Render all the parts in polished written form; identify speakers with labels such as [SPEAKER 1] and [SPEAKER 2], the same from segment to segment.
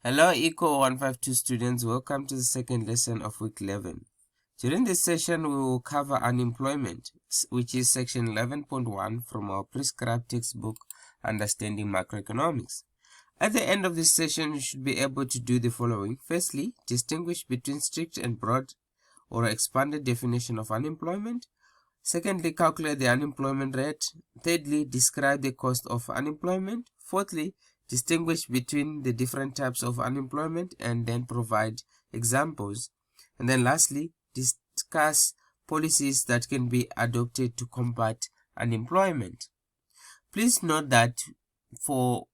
[SPEAKER 1] Hello ECO152 students, welcome to the second lesson of week 11. During this session we will cover unemployment, which is section 11.1 from our prescribed textbook Understanding Macroeconomics. At the end of this session you should be able to do the following. Firstly, distinguish between strict and broad or expanded definition of unemployment. Secondly, calculate the unemployment rate. Thirdly, describe the cost of unemployment. Fourthly, distinguish between the different types of unemployment and then provide examples. And then lastly, discuss policies that can be adopted to combat unemployment. Please note that for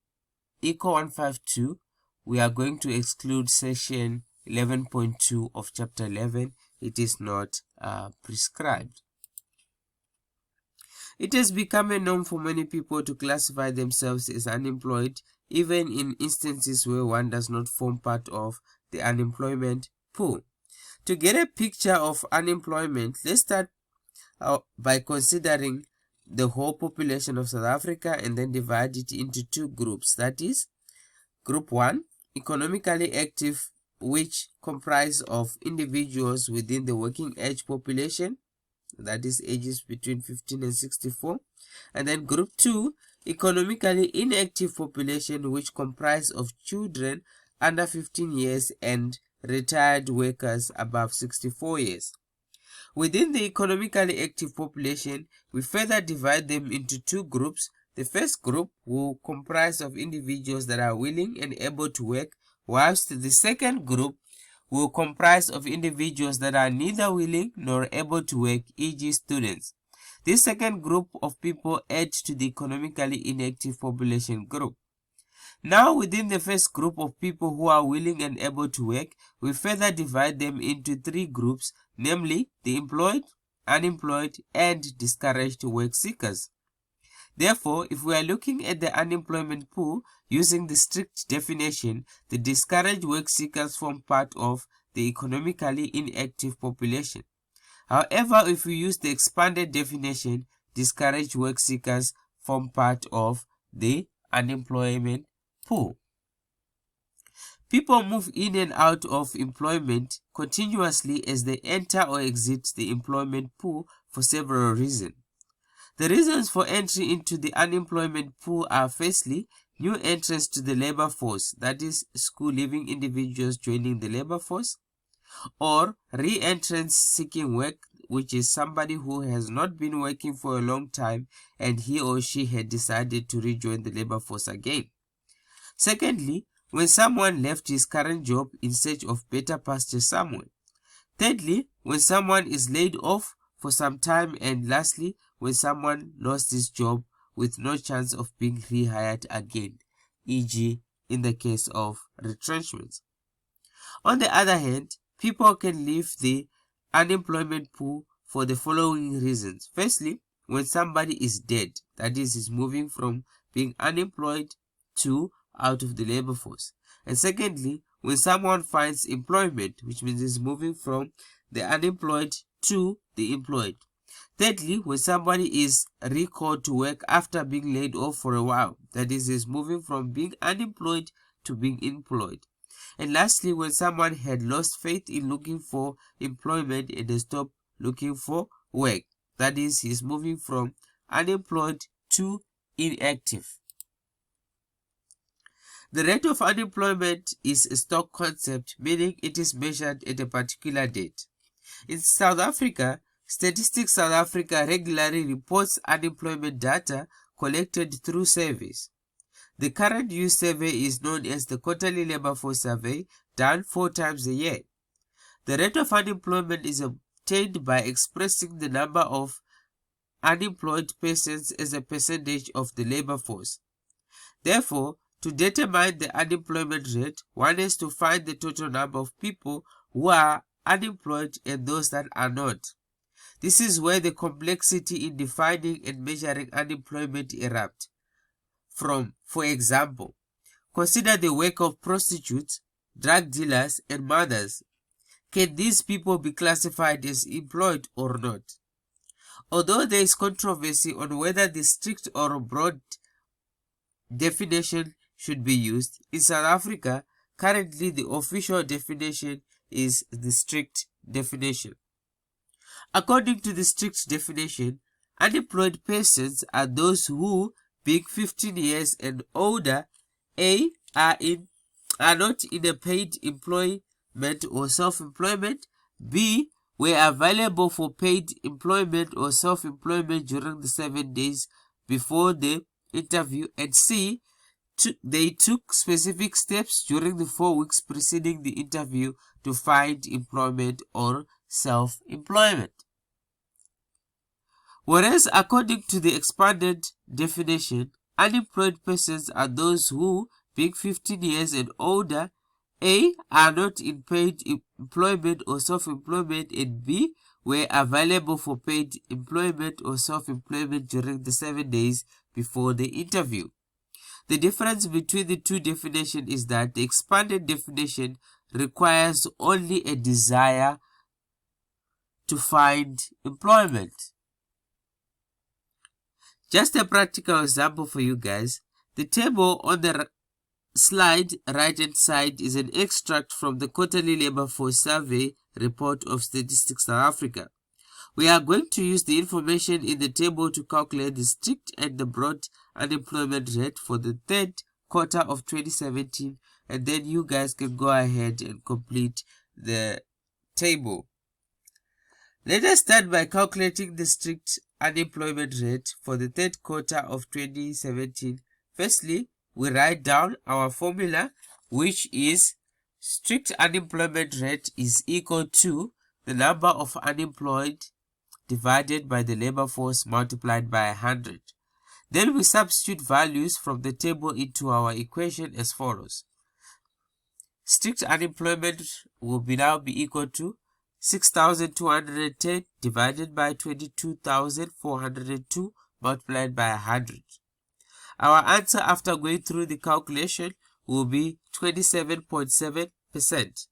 [SPEAKER 1] ECO152, we are going to exclude section 11.2 of chapter 11. It is not prescribed. It has become a norm for many people to classify themselves as unemployed, even in instances where one does not form part of the unemployment pool. To get a picture of unemployment, let's start by considering the whole population of South Africa and then divide it into two groups. That is, Group 1, economically active, which comprise of individuals within the working age population, that is ages between 15 and 64, and then Group 2, economically inactive population, which comprise of children under 15 years and retired workers above 64 years. Within the economically active population, we further divide them into two groups. The first group will comprise of individuals that are willing and able to work, whilst the second group will comprise of individuals that are neither willing nor able to work, e.g. students. This second group of people adds to the economically inactive population group. Now, within the first group of people who are willing and able to work, we further divide them into three groups, namely the employed, unemployed, and discouraged work seekers. Therefore, if we are looking at the unemployment pool using the strict definition, the discouraged work seekers form part of the economically inactive population. However, if we use the expanded definition, discouraged work seekers form part of the unemployment pool. People move in and out of employment continuously as they enter or exit the employment pool for several reasons. The reasons for entry into the unemployment pool are firstly, new entrants to the labor force, that is, school-leaving individuals joining the labor force, or re-entrants seeking work, which is somebody who has not been working for a long time and he or she had decided to rejoin the labor force again. Secondly, when someone left his current job in search of better pasture somewhere. Thirdly, when someone is laid off for some time, and lastly, when someone lost his job with no chance of being rehired again, e.g. in the case of retrenchment. On the other hand, people can leave the unemployment pool for the following reasons. Firstly, when somebody is dead, that is moving from being unemployed to out of the labor force. And secondly, when someone finds employment, which means is moving from the unemployed to the employed. Thirdly, when somebody is recalled to work after being laid off for a while, that is moving from being unemployed to being employed. And lastly, when someone had lost faith in looking for employment and has stopped looking for work, that is, he's moving from unemployed to inactive. The rate of unemployment is a stock concept, meaning it is measured at a particular date. In South Africa, Statistics South Africa regularly reports unemployment data collected through surveys. The current used survey is known as the Quarterly Labour Force Survey, done 4 times a year. The rate of unemployment is obtained by expressing the number of unemployed persons as a percentage of the labor force. Therefore, to determine the unemployment rate, one has to find the total number of people who are unemployed and those that are not. This is where the complexity in defining and measuring unemployment erupts from. For example, consider the work of prostitutes, drug dealers, and mothers. Can these people be classified as employed or not? Although there is controversy on whether the strict or broad definition should be used, in South Africa, currently the official definition is the strict definition. According to the strict definition, unemployed persons are those who, being 15 years and older, A. are not in a paid employment or self-employment, B. were available for paid employment or self-employment during the 7 days before the interview, and C. they took specific steps during the 4 weeks preceding the interview to find employment or self-employment. Whereas according to the expanded definition, unemployed persons are those who, being 15 years and older, A. are not in paid employment or self-employment, and B. were available for paid employment or self-employment during the 7 days before the interview. The difference between the two definitions is that the expanded definition requires only a desire to find employment. Just a practical example for you guys. The table on the slide right hand side is an extract from the Quarterly Labor Force Survey Report of Statistics South Africa. We are going to use the information in the table to calculate the strict and the broad unemployment rate for the third quarter of 2017, and then you guys can go ahead and complete the table. Let us start by calculating the strict unemployment rate for the third quarter of 2017. Firstly, we write down our formula, which is strict unemployment rate is equal to the number of unemployed divided by the labor force multiplied by 100. Then we substitute values from the table into our equation as follows. Strict unemployment will now be equal to 6,210 divided by 22,402 multiplied by 100. Our answer after going through the calculation will be 27.7%.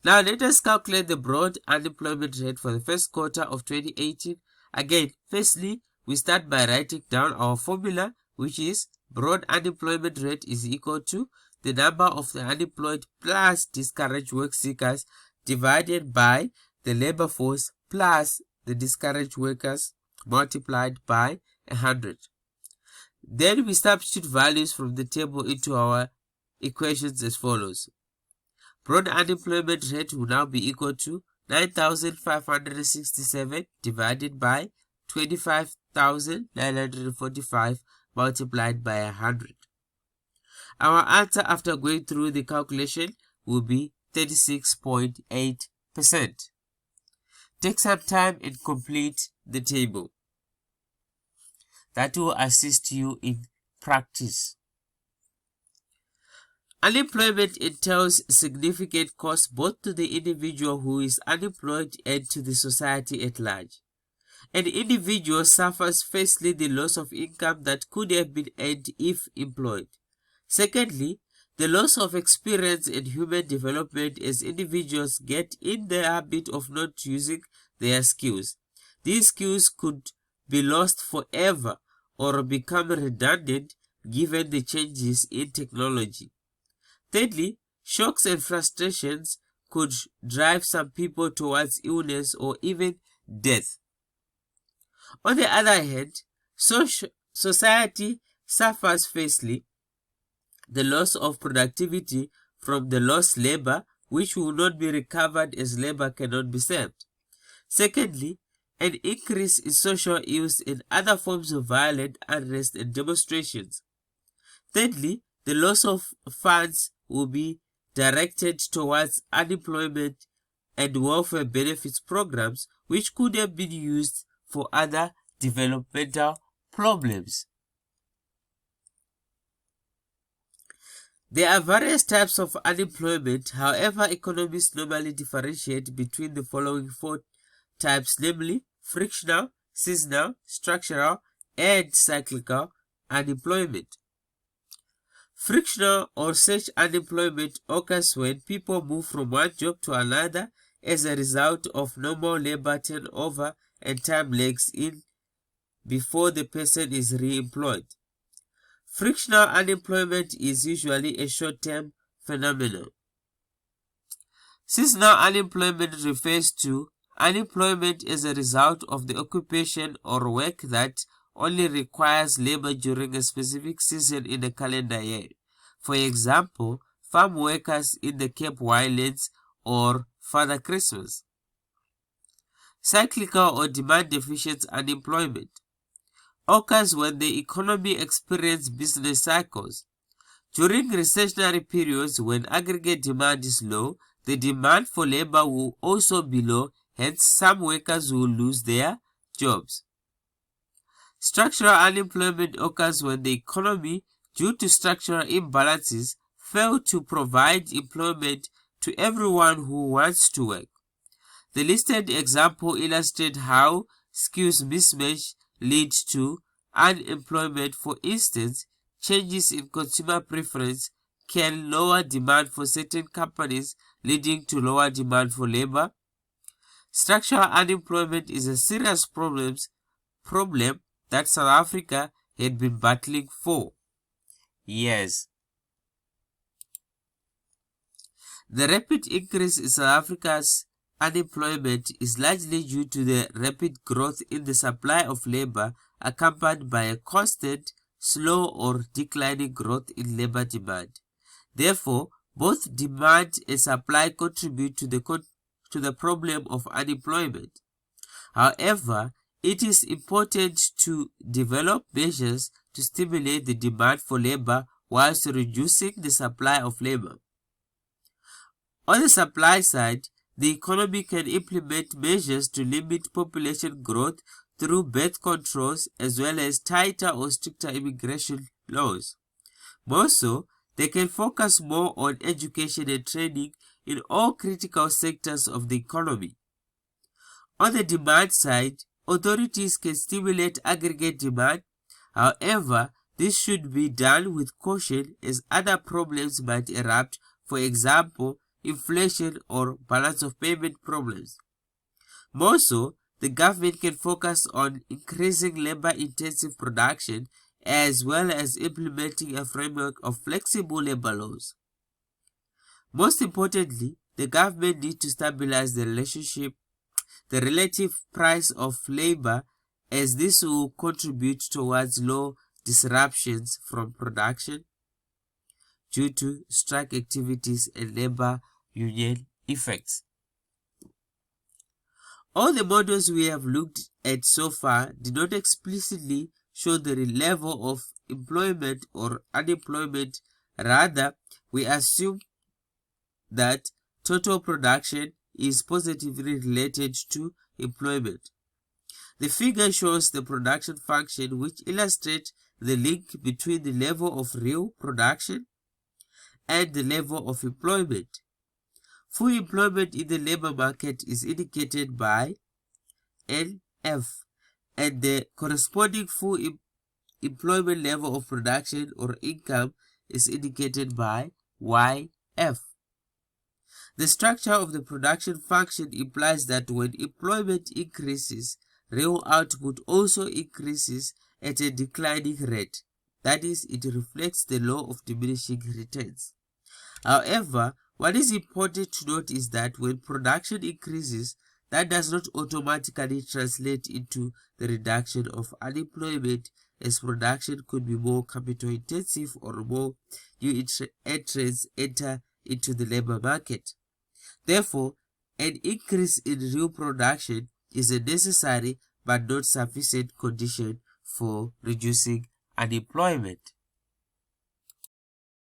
[SPEAKER 1] Now let us calculate the broad unemployment rate for the first quarter of 2018. Again, firstly, we start by writing down our formula, which is broad unemployment rate is equal to the number of the unemployed plus discouraged work seekers divided by the labor force plus the discouraged workers multiplied by 100. Then we substitute values from the table into our equations as follows. Broad unemployment rate will now be equal to 9,567 divided by 25,945 multiplied by 100. Our answer after going through the calculation will be 36.8%. Take some time and complete the table. That will assist you in practice. Unemployment entails significant cost both to the individual who is unemployed and to the society at large. An individual suffers firstly the loss of income that could have been earned if employed. Secondly, the loss of experience and human development as individuals get in the habit of not using their skills. These skills could be lost forever or become redundant given the changes in technology. Thirdly, shocks and frustrations could drive some people towards illness or even death. On the other hand, society suffers firstly the loss of productivity from the lost labor, which will not be recovered as labor cannot be served. Secondly, an increase in social ills and other forms of violent unrest and demonstrations. Thirdly, the loss of funds will be directed towards unemployment and welfare benefits programs, which could have been used for other developmental problems. There are various types of unemployment. However, economists normally differentiate between the following 4 types, namely frictional, seasonal, structural, and cyclical unemployment. Frictional or such unemployment occurs when people move from one job to another as a result of normal labor turnover and time lags in before the person is re-employed. Frictional unemployment is usually a short-term phenomenon. Since now unemployment refers to unemployment as a result of the occupation or work that only requires labor during a specific season in a calendar year. For example, farm workers in the Cape Winelands or Father Christmas. Cyclical or demand-deficient unemployment occurs when the economy experiences business cycles. During recessionary periods when aggregate demand is low, the demand for labor will also be low, hence some workers will lose their jobs. Structural unemployment occurs when the economy, due to structural imbalances, fails to provide employment to everyone who wants to work. The listed example illustrates how skills mismatch leads to unemployment. For instance, changes in consumer preference can lower demand for certain companies, leading to lower demand for labor. Structural unemployment is a serious problem that South Africa had been battling for years. The rapid increase in South Africa's unemployment is largely due to the rapid growth in the supply of labor, accompanied by a constant, slow or declining growth in labor demand. Therefore, both demand and supply contribute to the problem of unemployment. However, it is important to develop measures to stimulate the demand for labor whilst reducing the supply of labor. On the supply side, the economy can implement measures to limit population growth through birth controls as well as tighter or stricter immigration laws. More so, they can focus more on education and training in all critical sectors of the economy. On the demand side, authorities can stimulate aggregate demand. However, this should be done with caution as other problems might erupt, for example, inflation or balance of payment problems. More so, the government can focus on increasing labor-intensive production as well as implementing a framework of flexible labor laws. Most importantly, the government needs to stabilize the relative price of labor, as this will contribute towards low disruptions from production due to strike activities and labor union effects. All the models we have looked at so far do not explicitly show the level of employment or unemployment. Rather, we assume that total production is positively related to employment. The figure shows the production function, which illustrates the link between the level of real production and the level of employment. Full employment in the labor market is indicated by NF, and the corresponding full employment level of production or income is indicated by YF. The structure of the production function implies that when employment increases, real output also increases at a declining rate. That is, it reflects the law of diminishing returns. However, what is important to note is that when production increases, that does not automatically translate into the reduction of unemployment, as production could be more capital intensive or more new entrants enter into the labor market. Therefore, an increase in real production is a necessary but not sufficient condition for reducing unemployment.